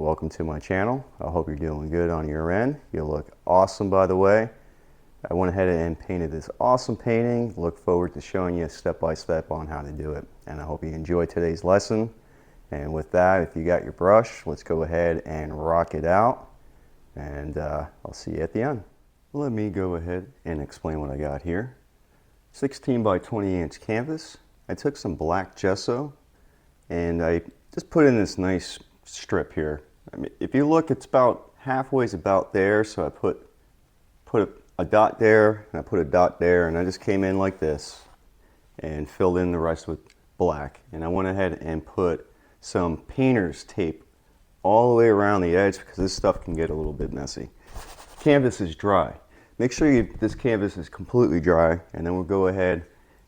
welcome to my channel. I hope you're doing good on your end. You look awesome, by the way. I went ahead and painted this awesome painting. Look forward to showing you step by step on how to do it. And I hope you enjoy today's lesson. And with that, if you got your brush, let's go ahead and rock it out. And I'll see you at the end. Let me go ahead and explain what I got here. 16 by 20 inch canvas. I took some black gesso and I just put in this nice strip here. I mean, if you look, it's about halfway about there, so I put a dot there, and I put a dot there, and I just came in like this and filled in the rest with black. And I went ahead and put some painter's tape all the way around the edge because this stuff can get a little bit messy. Canvas is dry. Make sure this canvas is completely dry, and then we'll go ahead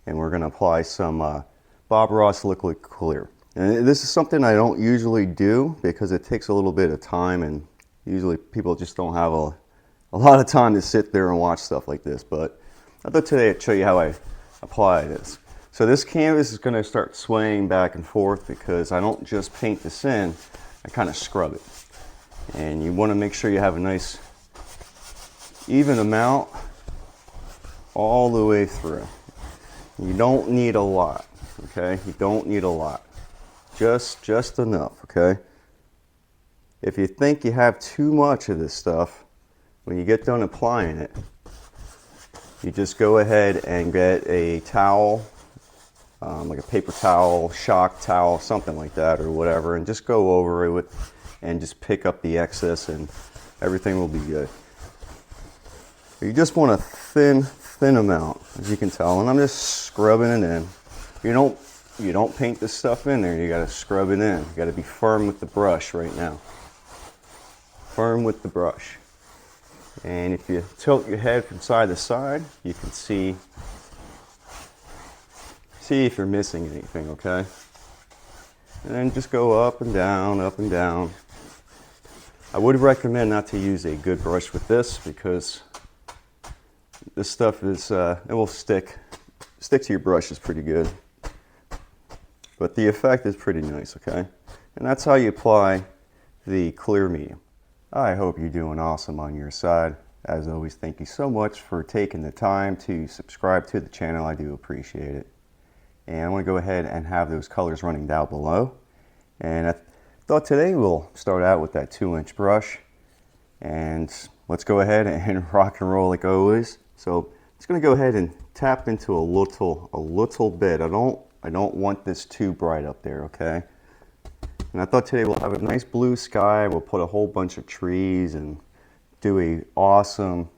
and we're going to apply some Bob Ross liquid clear. And this is something I don't usually do because it takes a little bit of time, and usually people just don't have a lot of time to sit there and watch stuff like this. But I thought today I'd show you how I apply this. So this canvas is going to start swaying back and forth because I don't just paint this in, I kind of scrub it. And you want to make sure you have a nice even amount all the way through. You don't need a lot, okay? You don't need a lot. Just enough, okay? If you think you have too much of this stuff, when you get done applying it, you just go ahead and get a towel, like a paper towel, shock towel, something like that, or whatever, and just go over it with, and just pick up the excess, and everything will be good. You just want a thin amount, as you can tell, and I'm just scrubbing it in. You don't paint this stuff in there, you gotta scrub it in. You gotta be firm with the brush right now. Firm with the brush. And if you tilt your head from side to side, you can see if you're missing anything, okay? And then just go up and down, up and down. I would recommend not to use a good brush with this because this stuff is, it will stick to your brushes pretty good. But the effect is pretty nice, okay? And that's how you apply the clear medium. I hope you're doing awesome on your side. As always, thank you so much for taking the time to subscribe to the channel. I do appreciate it. And I want to go ahead and have those colors running down below. And I thought today we'll start out with that 2-inch brush. And let's go ahead and rock and roll like always. So I'm just going to go ahead and tap into a little bit. I don't want this too bright up there, okay? And I thought today we'll have a nice blue sky. We'll put a whole bunch of trees and do a awesome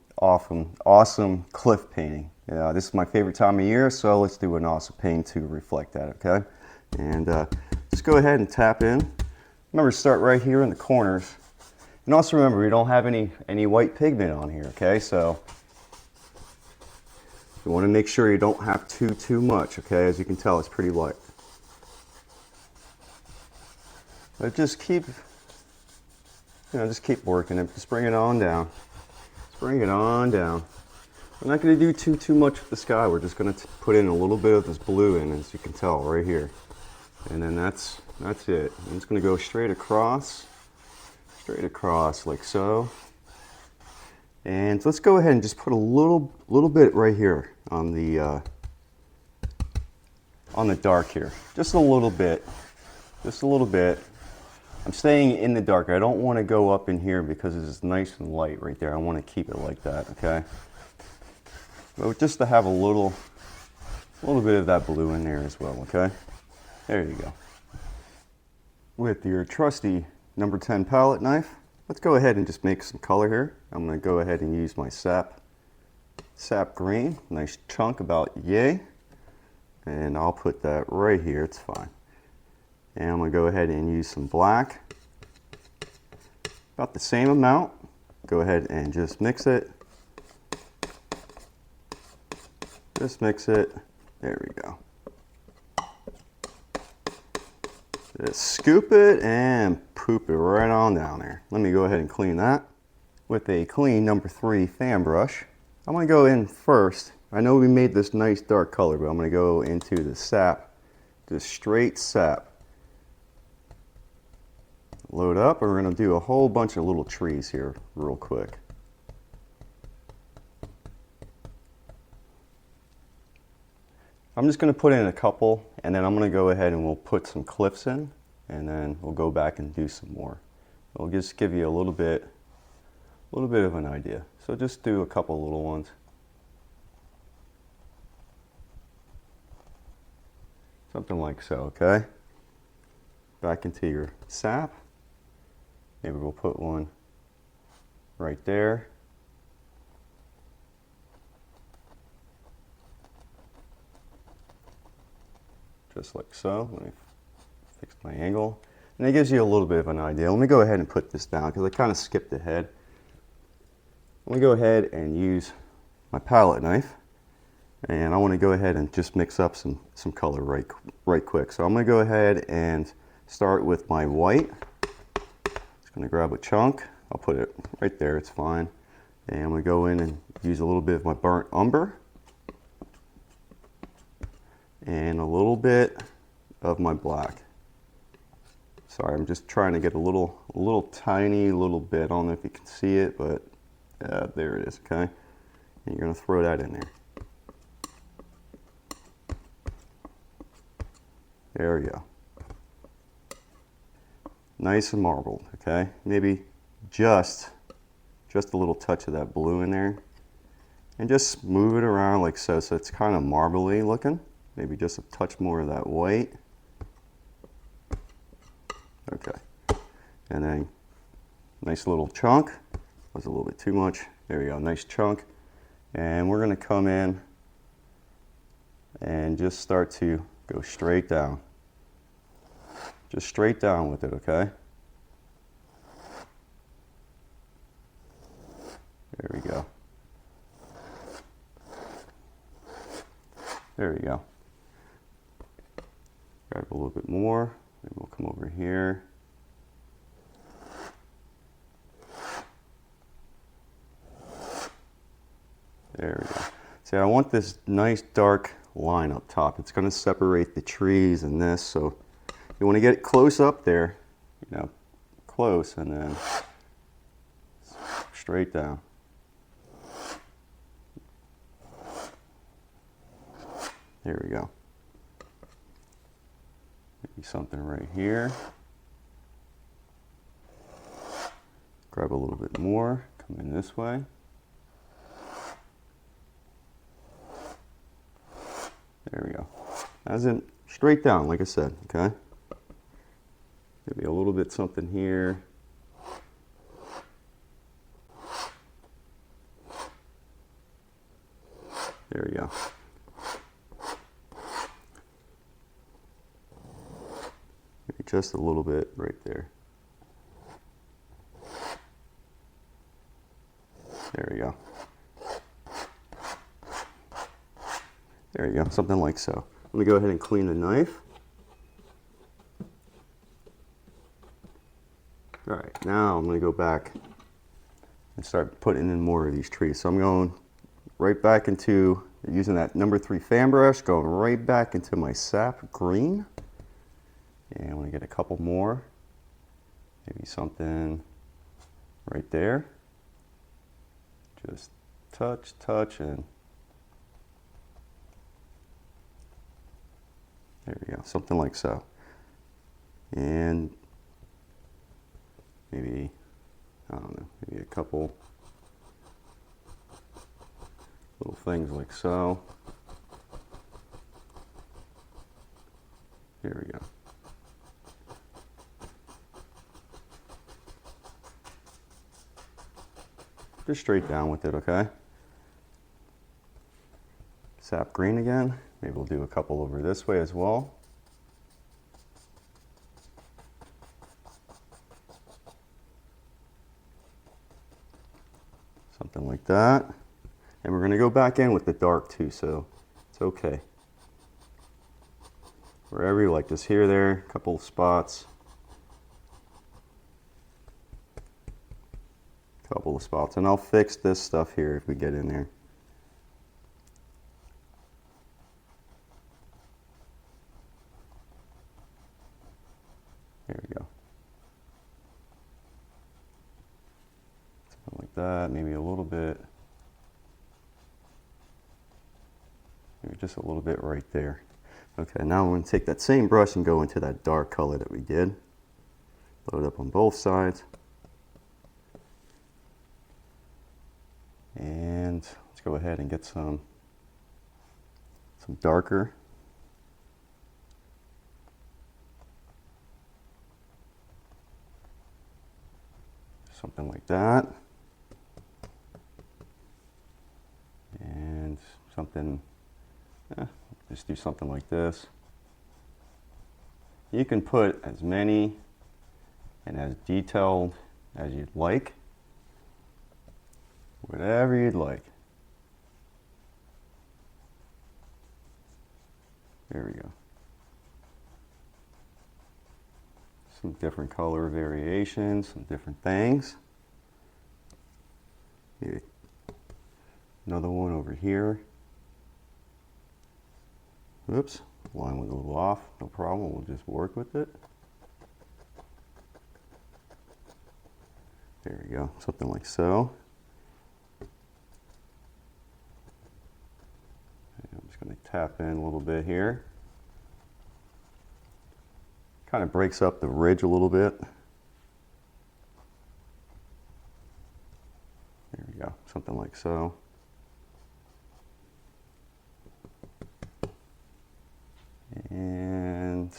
cliff painting. This is my favorite time of year, so let's do an awesome paint to reflect that, okay? And just go ahead and tap in. Remember to start right here in the corners. And also remember, we don't have any white pigment on here, okay? So you want to make sure you don't have too much, okay? As you can tell, it's pretty light. But just keep working it. Just bring it on down. Just bring it on down. We're not going to do too much with the sky. We're just going to put in a little bit of this blue in, as you can tell, right here. And then that's it. I'm just going to go straight across like so. And let's go ahead and just put a little bit right here on the dark here. Just a little bit. I'm staying in the dark. I don't want to go up in here because it's nice and light right there. I want to keep it like that, okay? But just to have a little bit of that blue in there as well, okay? There you go. With your trusty number 10 palette knife, let's go ahead and just make some color here. I'm going to go ahead and use my Sap Green, nice chunk about yay. And I'll put that right here, it's fine. And I'm going to go ahead and use some black, about the same amount. Go ahead and just mix it. Just mix it. There we go. Just scoop it and poop it right on down there. Let me go ahead and clean that. With a clean number 3 fan brush, I'm going to go in first. I know we made this nice dark color, but I'm going to go into the sap, just straight sap. load up, and we're going to do a whole bunch of little trees here real quick. I'm just going to put in a couple, and then I'm going to go ahead and we'll put some cliffs in, and then we'll go back and do some more. We'll just give you a little bit of an idea. So just do a couple little ones. Something like so, okay? Back into your sap. Maybe we'll put one right there. Just like so. Let me fix my angle. And it gives you a little bit of an idea. Let me go ahead and put this down because I kind of skipped ahead. Let me go ahead and use my palette knife. And I want to go ahead and just mix up some color right quick. So I'm going to go ahead and start with my white. Just going to grab a chunk. I'll put it right there, it's fine. And I'm going to go in and use a little bit of my burnt umber. And a little bit of my black. Sorry, I'm just trying to get a little tiny little bit. I don't know if you can see it, but there it is, okay? And you're going to throw that in there. There we go. Nice and marbled, okay? Maybe just a little touch of that blue in there. And just move it around like so, so it's kind of marbly looking. Maybe just a touch more of that white. Okay. And then nice little chunk. Was a little bit too much. There we go, nice chunk. And we're gonna come in and just start to go straight down. Just straight down with it, okay? There we go. There we go. Grab a little bit more. Maybe we'll come over here. There we go. See, I want this nice dark line up top. It's going to separate the trees and this, so you want to get it close up there, you know, close, and then straight down. There we go. Maybe something right here. Grab a little bit more, come in this way. There we go. As in straight down, like I said, okay? Maybe a little bit something here. There we go. Maybe just a little bit right there. There we go. There you go, something like so. Let me go ahead and clean the knife. All right, now I'm going to go back and start putting in more of these trees. So I'm going right back into, using that number 3 fan brush, going right back into my Sap Green. And I'm going to get a couple more. Maybe something right there. Just touch, and there we go, something like so. And maybe, I don't know, maybe a couple little things like so. There we go. Just straight down with it, okay? Sap Green again. Maybe we'll do a couple over this way as well. Something like that. And we're going to go back in with the dark too, so it's okay. Wherever you like, just here, there, a couple of spots. Couple of spots. And I'll fix this stuff here if we get in there. There we go. like that, maybe a little bit, maybe just a little bit right there. Okay, now I'm going to take that same brush and go into that dark color that we did. Load up on both sides. And let's go ahead and get some darker. Something like that. And something, just do something like this. You can put as many and as detailed as you'd like. Whatever you'd like. There we go. Some different color variations, some different things. Maybe another one over here. Oops, line was a little off. No problem, we'll just work with it. There we go, something like so. And I'm just going to tap in a little bit here. Kind of breaks up the ridge a little bit. There we go, something like so. And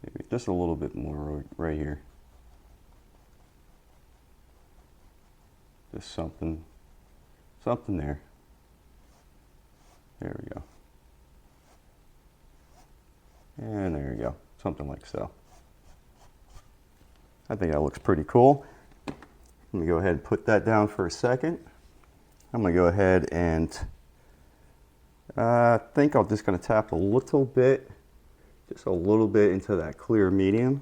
maybe just a little bit more right here. Just something there. There we go. And there you go, something like so. I think that looks pretty cool. Let me go ahead and put that down for a second. I'm going to go ahead and I think I'm just going to tap a little bit, just a little bit into that clear medium.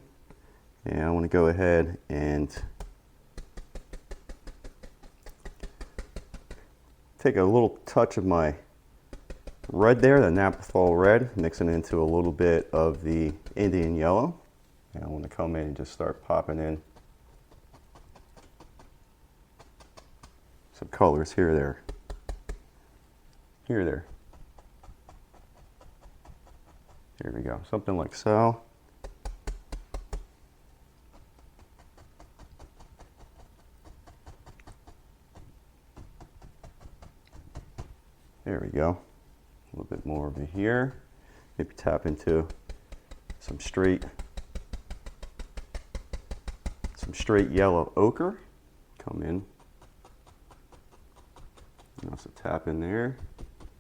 And I want to go ahead and take a little touch of my red there, the Naphthol Red, mixing into a little bit of the Indian Yellow. And I want to come in and just start popping in some colors here, there, here, there. There we go, something like so. There we go. A little bit more over here. Maybe tap into some straight yellow ochre. Come in. And also tap in there.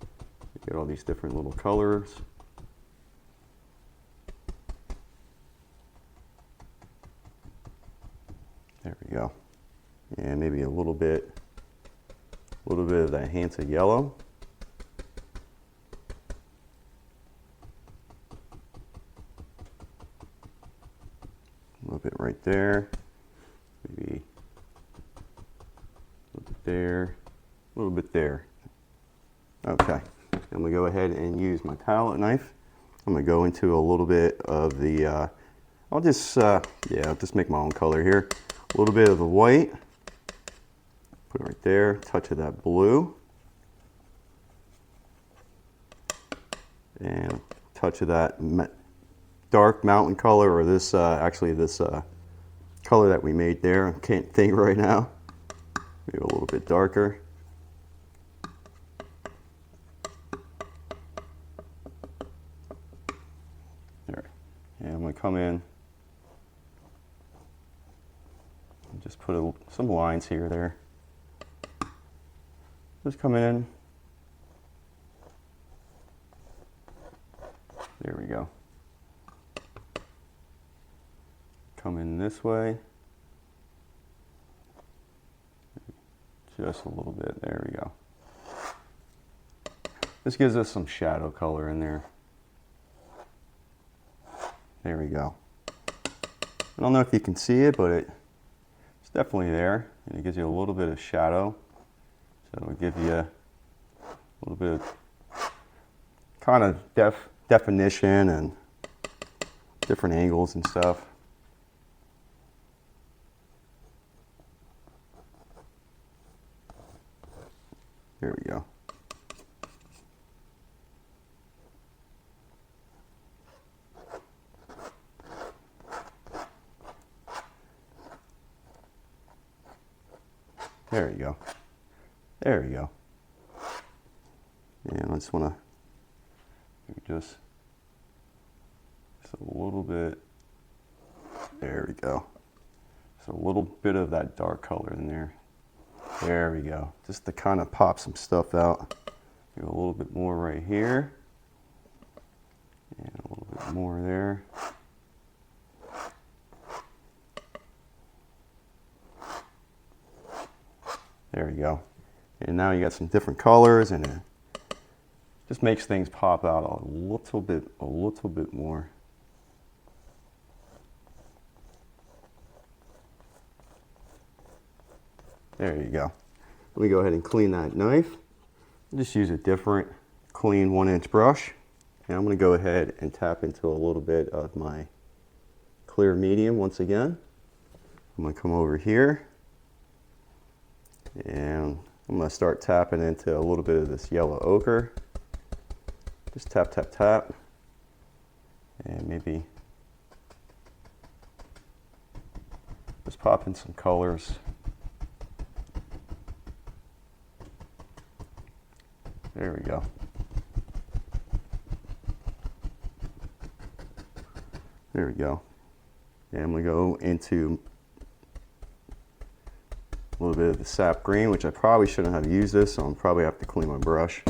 You get all these different little colors. There we go. And maybe a little bit of that Hansa Yellow. A little bit right there, maybe a little bit there, a little bit there. Okay, I'm going to go ahead and use my palette knife. I'm going to go into a little bit of the, I'll just make my own color here. A little bit of the white, put it right there, touch of that blue, and touch of that dark mountain color, or this actually this color that we made there. I can't think right now. Maybe a little bit darker. There. And I'm going to come in and just put some lines here, there. Just come in. There we go. Come in this way, just a little bit, there we go. This gives us some shadow color in there. There we go. I don't know if you can see it, but it's definitely there, and it gives you a little bit of shadow. So it'll give you a little bit of kind of definition and different angles and stuff. There we go. There you go. There we go. And I just want to just a little bit. There we go. So a little bit of that dark color in there. There we go. Just to kind of pop some stuff out. Do a little bit more right here. And a little bit more there. There we go. And now you got some different colors, and it just makes things pop out a little bit more. There you go. Let me go ahead and clean that knife. Just use a different clean 1-inch brush. And I'm going to go ahead and tap into a little bit of my clear medium once again. I'm going to come over here. And I'm going to start tapping into a little bit of this yellow ochre. Just tap, tap, tap. And maybe just pop in some colors. There we go. There we go. And I'm going to go into a little bit of the Sap Green, which I probably shouldn't have used this, so I'll probably have to clean my brush.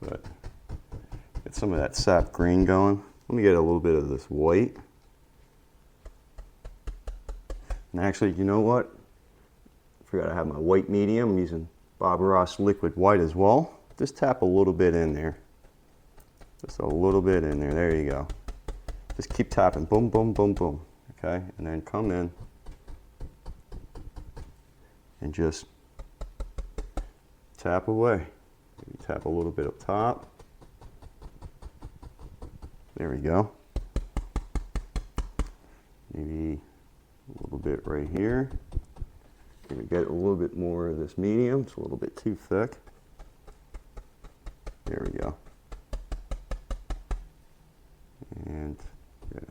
But get some of that Sap Green going. Let me get a little bit of this white. And actually, you know what? I forgot I have my white medium. I'm using Bob Ross liquid white as well. Just tap a little bit in there. Just a little bit in there. There you go. Just keep tapping. Boom, boom, boom, boom. Okay? And then come in and just tap away. Maybe tap a little bit up top. There we go. Maybe a little bit right here. Maybe get a little bit more of this medium. It's a little bit too thick. There we go. And good.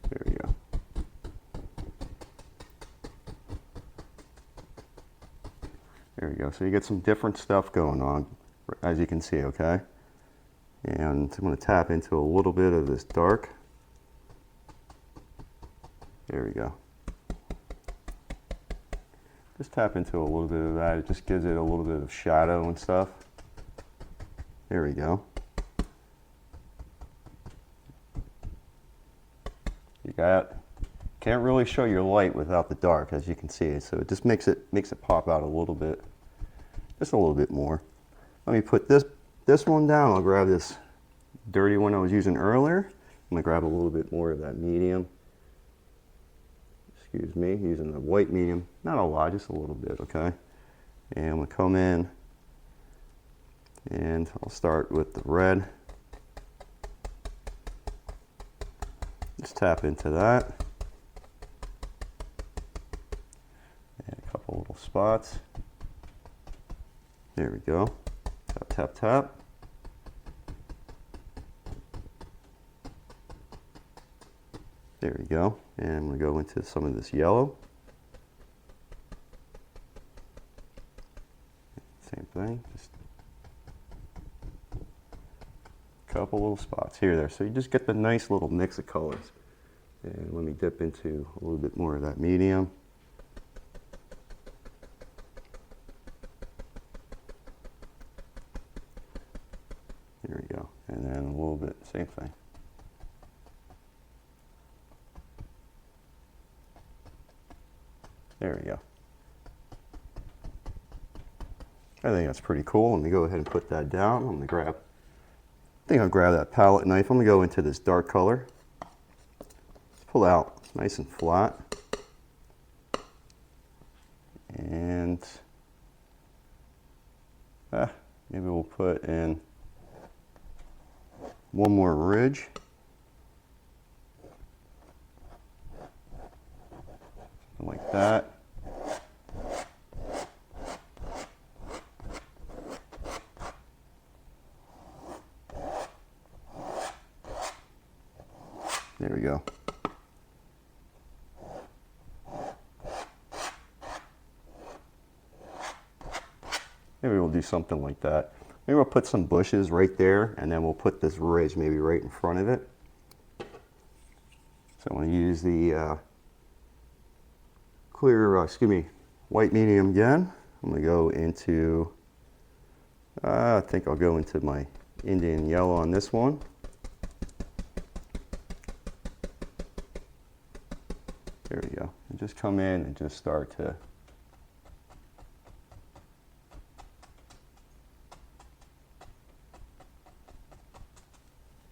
There we go. There we go. So you get some different stuff going on, as you can see, okay? And I'm going to tap into a little bit of this dark. There we go. Just tap into a little bit of that. It just gives it a little bit of shadow and stuff. There we go. You got, can't really show your light without the dark, as you can see. So it just makes it pop out a little bit, just a little bit more. Let me put this one down. I'll grab this dirty one I was using earlier. I'm gonna grab a little bit more of that medium. Excuse me, using the white medium. Not a lot, just a little bit, okay? And I'm gonna come in and I'll start with the red. Just tap into that. And a couple little spots. There we go. Tap, tap, tap. There we go. And I'm going to go into some of this yellow. Same thing. Just a couple little spots here, there. So you just get the nice little mix of colors. And let me dip into a little bit more of that medium. There we go. And then a little bit, same thing. There we go. I think that's pretty cool. Let me go ahead and put that down. I'm gonna I think I'll grab that palette knife. I'm gonna go into this dark color. Pull out nice and flat. And maybe we'll put in one more ridge. Something like that. go. Maybe we'll do something like that. Maybe we'll put some bushes right there, and then we'll put this ridge maybe right in front of it. So I'm going to use the white medium again. I'm going to go into, I think I'll go into my Indian yellow on this one. There we go. And just come in and just start to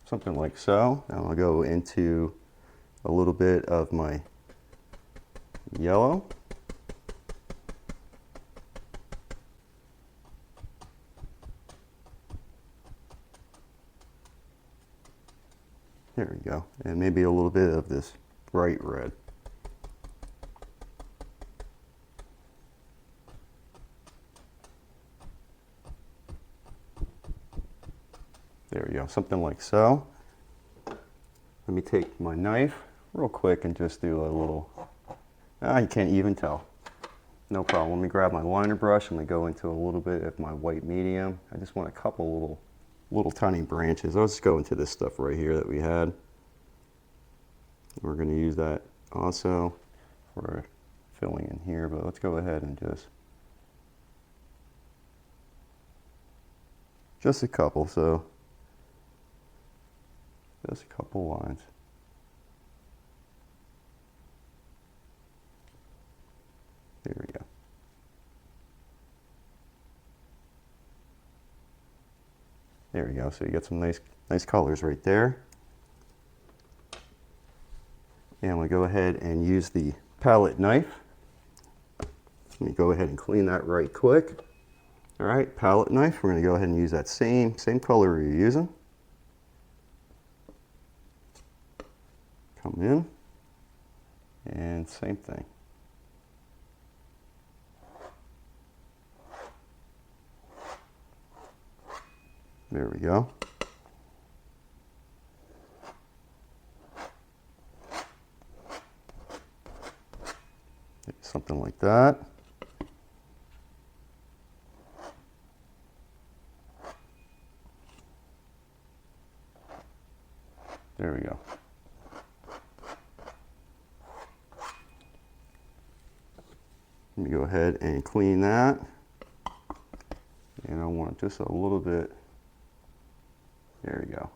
something like so. Now I'll go into a little bit of my yellow. There we go. And maybe a little bit of this bright red. There we go, something like so. Let me take my knife real quick and just do a little, you can't even tell. No problem. Let me grab my liner brush. I'm going to go into a little bit of my white medium. I just want a couple little tiny branches. I'll just go into this stuff right here that we had. We're going to use that also for filling in here, but let's go ahead and just a couple, so just a couple lines. There we go. There we go. So you get some nice colors right there. And I'm going to go ahead and use the palette knife. Let me go ahead and clean that right quick. All right, palette knife. We're going to go ahead and use that same color you're using. Come in, and same thing. There we go. Something like that. There we go. Let me go ahead and clean that. And I want just a little bit. There we go.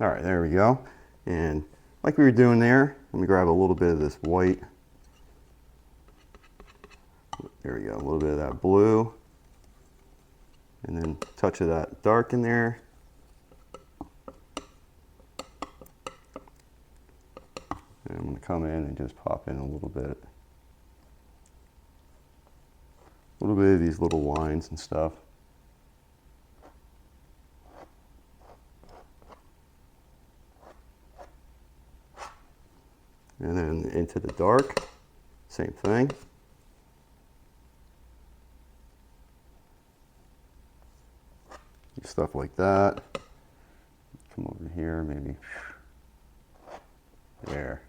All right, there we go. And like we were doing there, let me grab a little bit of this white. There we go, a little bit of that blue. And then a touch of that dark in there. And I'm going to come in and just pop in a little bit of these little lines and stuff. And then into the dark, same thing. Stuff like that. Come over here, maybe there.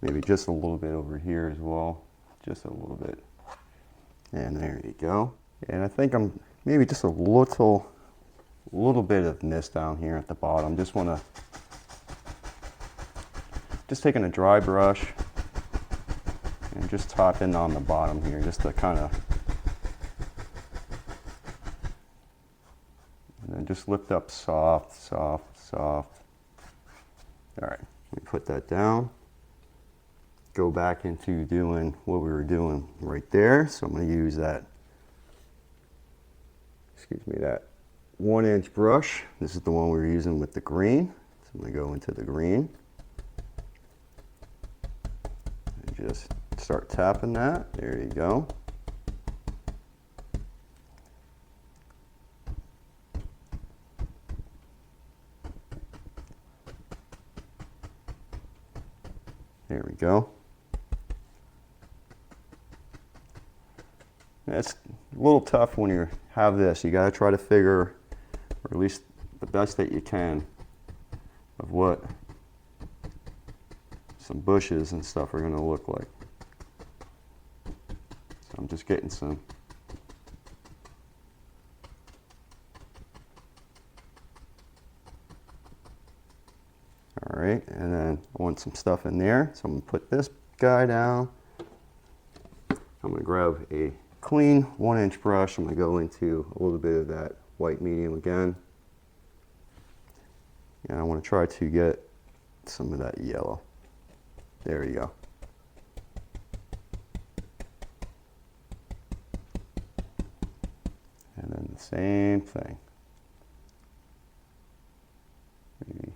Maybe just a little bit over here as well. Just a little bit. And there you go. And I think I'm maybe just a little bit of mist down here at the bottom. Just taking a dry brush and just tapping on the bottom here just to kind of, and then just lift up soft, soft, soft. All right, let me put that down. Go back into doing what we were doing right there. So I'm going to use that, that 1-inch brush. This is the one we were using with the green. So I'm going to go into the green. And just start tapping that. There you go. There we go. it's a little tough when you have this. You got to try to figure, or at least the best that you can, of what some bushes and stuff are going to look like. So I'm just getting some. All right, and then I want some stuff in there, so I'm going to put this guy down. I'm going to grab a clean 1-inch brush. I'm going to go into a little bit of that white medium again. And I want to try to get some of that yellow. There you go. And then the same thing. Maybe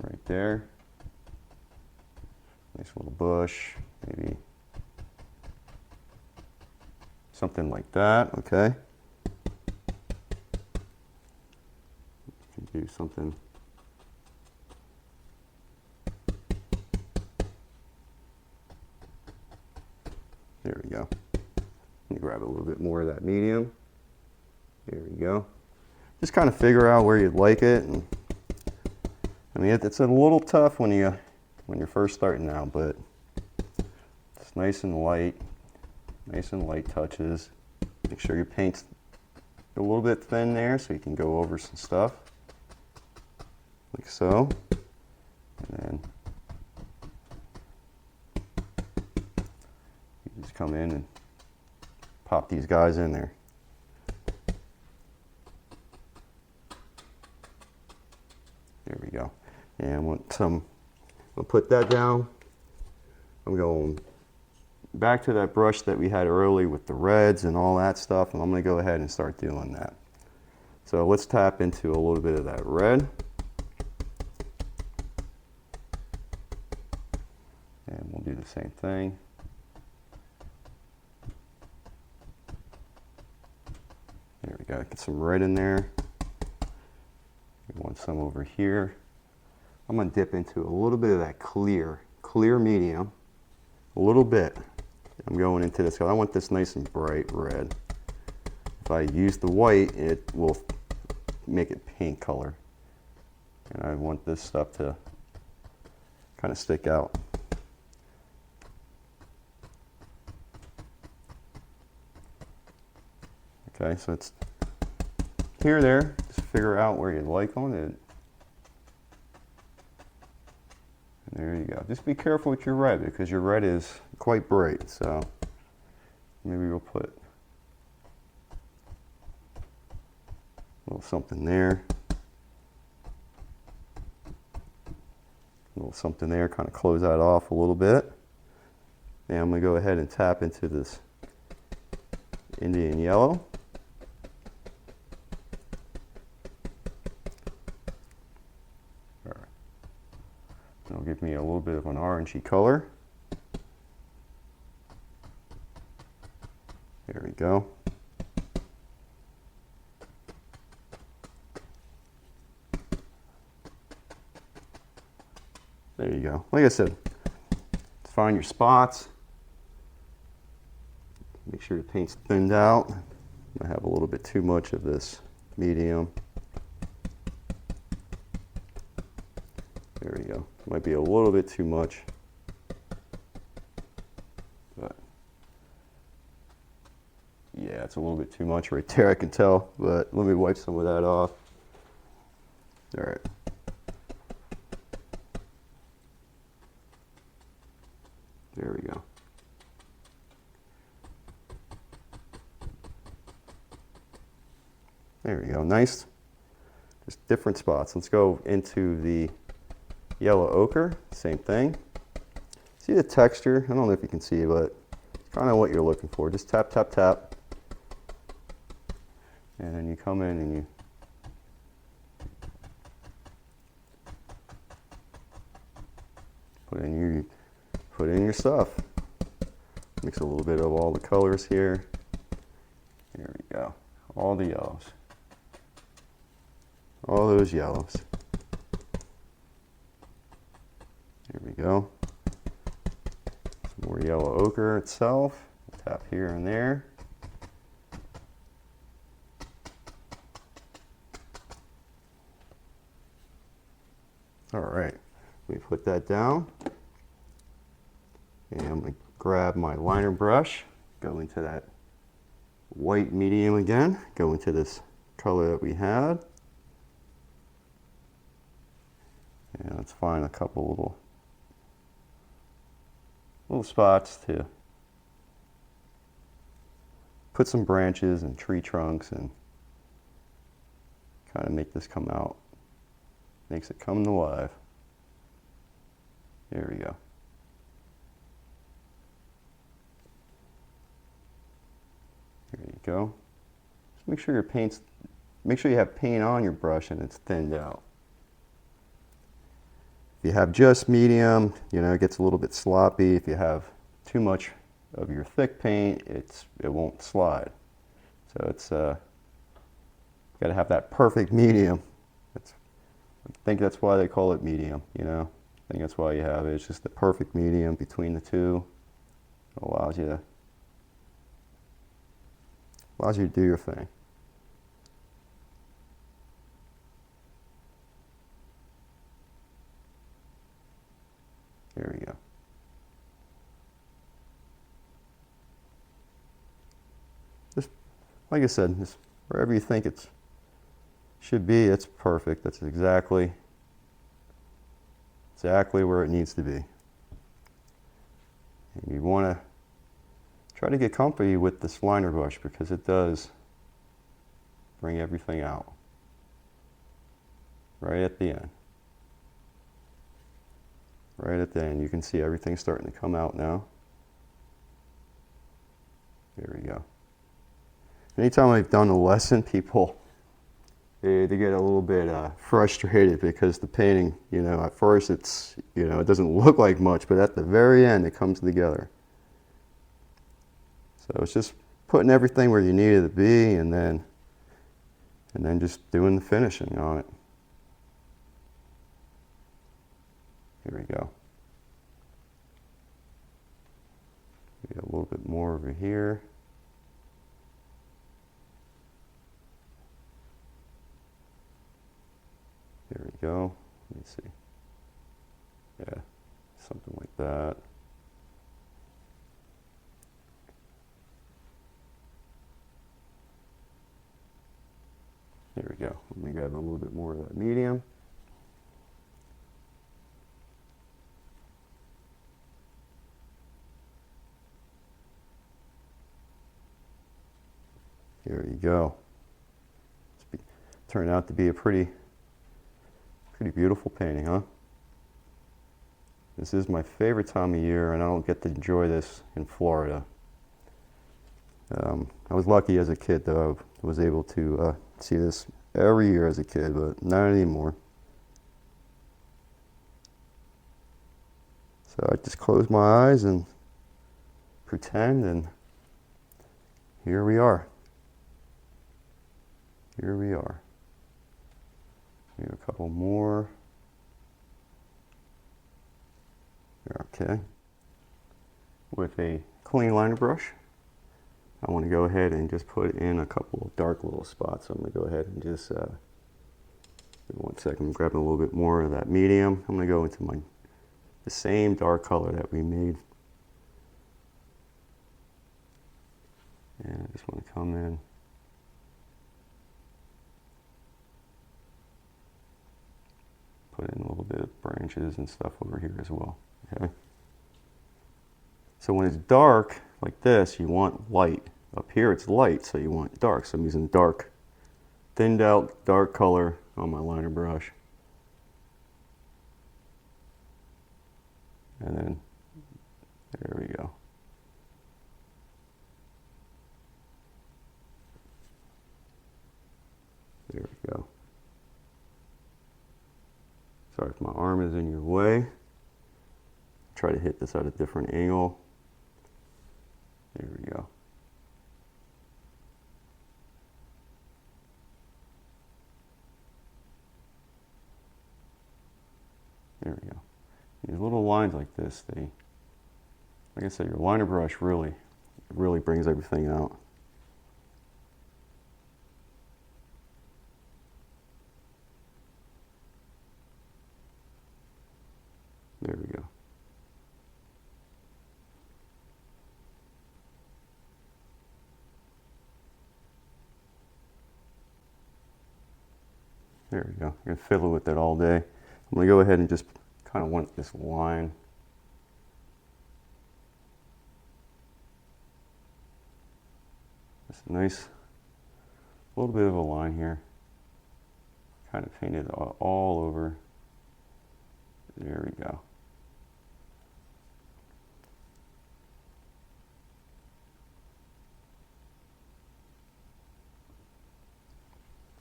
right there. Nice little bush, maybe something like that, okay? Do something. There we go. Let me grab a little bit more of that medium. There we go. Just kind of figure out where you'd like it. And I mean, it's a little tough when you're first starting out, but it's nice and light touches. Make sure your paint's a little bit thin there so you can go over some stuff like so. And then you just come in and pop these guys in there. There we go. And I want some, I'll put that down. I'm going back to that brush that we had early with the reds and all that stuff, and I'm going to go ahead and start doing that. So let's tap into a little bit of that red. And we'll do the same thing. There we go, get some red in there. We want some over here. I'm going to dip into a little bit of that clear medium, a little bit. I'm going into this because I want this nice and bright red. If I use the white, it will make it paint color. And I want this stuff to kind of stick out. Okay, so it's here, there. Just figure out where you like on it. And there you go. Just be careful with your red because your red is quite bright. So maybe we'll put a little something there. A little something there, kind of close that off a little bit. And I'm going to go ahead and tap into this Indian yellow. It'll give me a little bit of an orangey color. There we go. There you go. Like I said, find your spots. Make sure the paint's thinned out. I have a little bit too much of this medium. There we go. Might be a little bit too much. But yeah, it's a little bit too much right there, I can tell. But let me wipe some of that off. All right. There we go. There we go. Nice. Just different spots. Let's go into the yellow ochre, same thing. See the texture? I don't know if you can see, but it's kind of what you're looking for. Just tap, tap, tap. And then you come in and you put in your stuff. Mix a little bit of all the colors here. There we go. All the yellows. All those yellows. There we go. Some more yellow ochre itself. Tap here and there. All right, let me put that down. And I'm going to grab my liner brush, go into that white medium again, go into this color that we had. And let's find a couple little spots to put some branches and tree trunks and kind of make this come out. Makes it come to life. There we go. There you go. Just make sure you have paint on your brush and it's thinned out. If you have just medium, you know, it gets a little bit sloppy. If you have too much of your thick paint, it won't slide. So it's got to have that perfect medium. I think that's why they call it medium, you know. I think that's why you have it. It's just the perfect medium between the two. It allows you to do your thing. There we go. Just like I said, just wherever you think it should be, it's perfect. That's exactly where it needs to be. And you want to try to get comfy with this liner brush because it does bring everything out right at the end. Right at the end, you can see everything starting to come out now. There we go. Anytime I've done a lesson, people, they get a little bit frustrated because the painting, you know, at first it's, you know, it doesn't look like much, but at the very end it comes together. So it's just putting everything where you need it to be and then just doing the finishing on it. Here we go. Maybe a little bit more over here. There we go. Let me see. Yeah, something like that. There we go. Let me grab a little bit more of that medium. There you go. Turned out to be a pretty beautiful painting, huh? This is my favorite time of year, and I don't get to enjoy this in Florida. I was lucky as a kid, though. I was able to see this every year as a kid, but not anymore. So I just close my eyes and pretend, and here we are. Here we are. Maybe a couple more. Okay. With a clean liner brush, I want to go ahead and just put in a couple of dark little spots. So I'm going to go ahead and just, give me 1 second, I'm grabbing a little bit more of that medium. I'm going to go into the same dark color that we made. And I just want to come in. Put in a little bit of branches and stuff over here as well. Okay. So when it's dark like this, you want light. Up here it's light, so you want dark. So I'm using dark, thinned out dark color on my liner brush. And then, there we go. There we go. Sorry if my arm is in your way. Try to hit this at a different angle. There we go. There we go. These little lines like this, like I said, your liner brush really really brings everything out. There we go. There we go. I'm going to fiddle with it all day. I'm going to go ahead and just kind of want this line. Just a nice little bit of a line here. Kind of painted all over. There we go.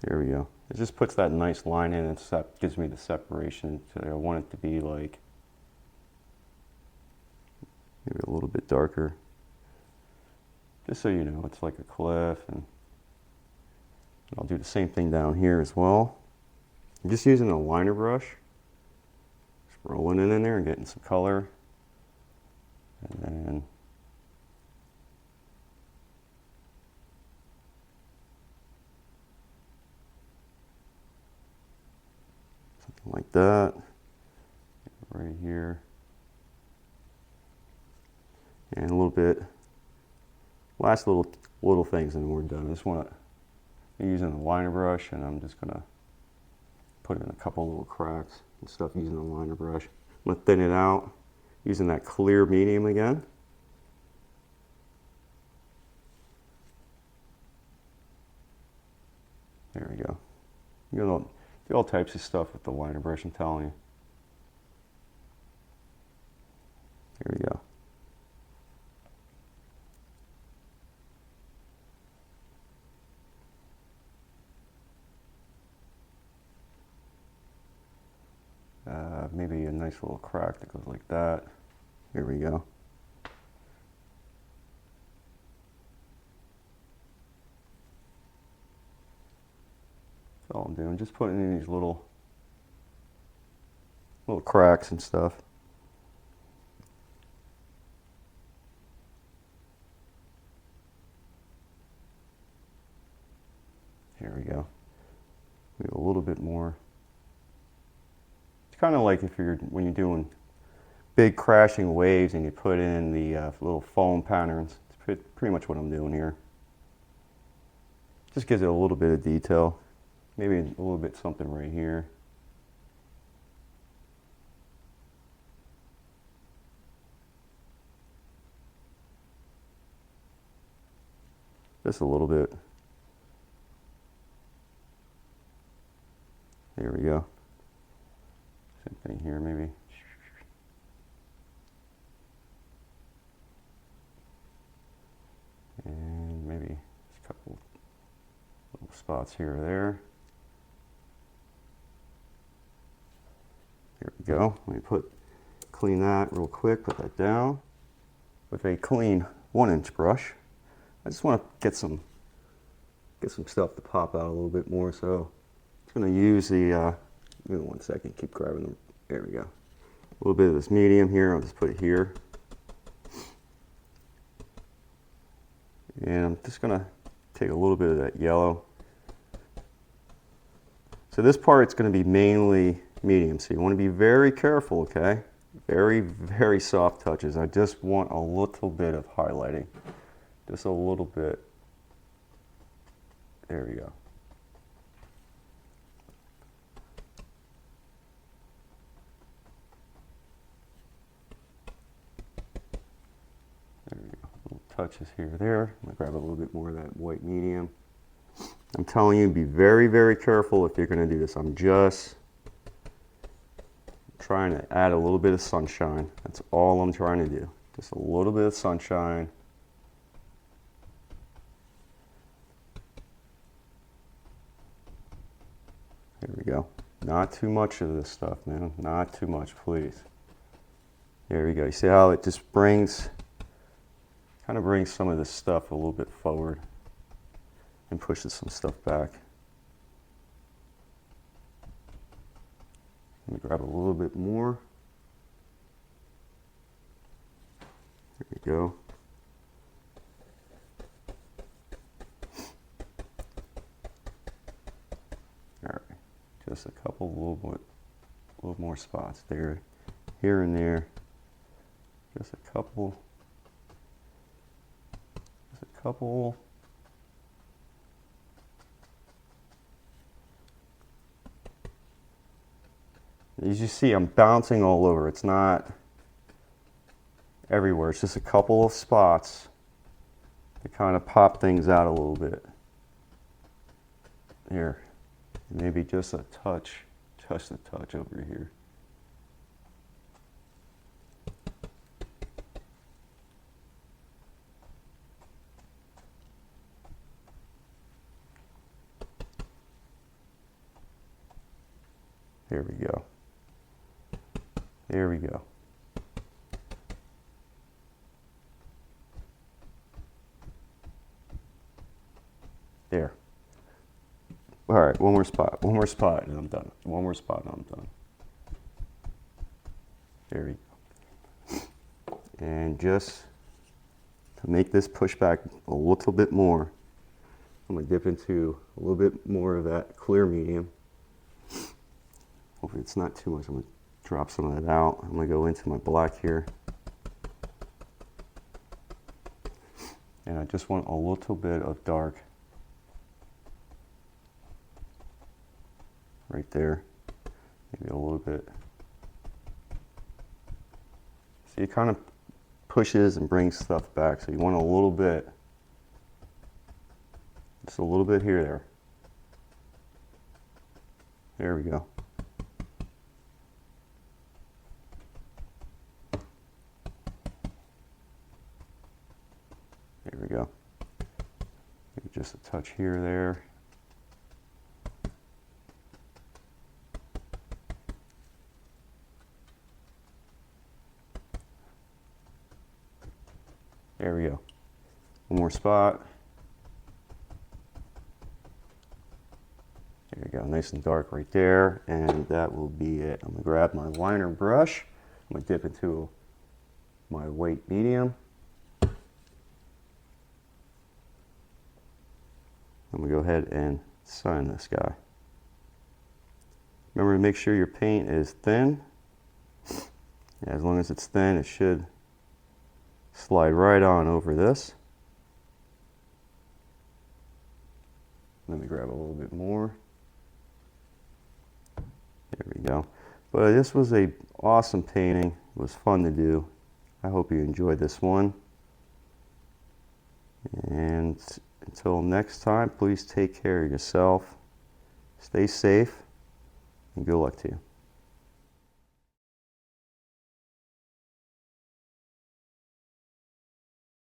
There we go. It just puts that nice line in and gives me the separation. So I want it to be like maybe a little bit darker. Just so you know, it's like a cliff, and I'll do the same thing down here as well. I'm just using a liner brush, just rolling it in there and getting some color, and then something like that right here, and a little bit. Last little things and we're done. I just want to, I'm using a liner brush, and I'm just going to put in a couple little cracks and stuff using the liner brush. I'm going to thin it out using that clear medium again. There we go. You know, do all types of stuff with the liner brush, I'm telling you. There we go. Maybe a nice little crack that goes like that. Here we go. That's all I'm doing, just putting in these little cracks and stuff. Here we go. Maybe a little bit more. Kind of like when you're doing big crashing waves and you put in the little foam patterns. It's pretty much what I'm doing here. Just gives it a little bit of detail. Maybe a little bit something right here. Just a little bit. There we go. Same thing here, maybe. And maybe just a couple little spots here or there. Here we go. Let me clean that real quick, put that down with a clean 1-inch brush. I just want to get some stuff to pop out a little bit more, so I'm going to use the give me 1 second, keep grabbing them. There we go. A little bit of this medium here, I'll just put it here. And I'm just gonna take a little bit of that yellow. So this part's gonna be mainly medium, so you wanna be very careful, okay? Very, very soft touches. I just want a little bit of highlighting. Just a little bit. There we go. Touches here or there. I'm going to grab a little bit more of that white medium. I'm telling you, be very, very careful if you're going to do this. I'm just trying to add a little bit of sunshine. That's all I'm trying to do. Just a little bit of sunshine. There we go. Not too much of this stuff, man. Not too much, please. There we go. You see how it just kind of brings some of this stuff a little bit forward and pushes some stuff back. Let me grab a little bit more. There we go. All right, just a couple, little more spots there, here and there. Just a couple. Just a couple. As you see, I'm bouncing all over. It's not everywhere. It's just a couple of spots to kind of pop things out a little bit. Here, maybe just a touch, just a touch over here. There we go. There we go. There. All right, one more spot, and I'm done. One more spot, and I'm done. There we go. And just to make this push back a little bit more, I'm gonna dip into a little bit more of that clear medium. Hopefully it's not too much. I'm gonna drop some of that out. I'm gonna go into my black here. And I just want a little bit of dark right there, maybe a little bit. See, it kind of pushes and brings stuff back, so you want a little bit, just a little bit here, there. There we go. There we go. Maybe just a touch here, there. There we go. One more spot. There we go, nice and dark right there, and that will be it. I'm gonna grab my liner brush. I'm gonna dip into my white medium. I'm gonna go ahead and sign this guy. Remember to make sure your paint is thin. Yeah, as long as it's thin, it should slide right on over this. Let me grab a little bit more. There we go. But this was an awesome painting. It was fun to do. I hope you enjoyed this one. And until next time, please take care of yourself. Stay safe, and good luck to you.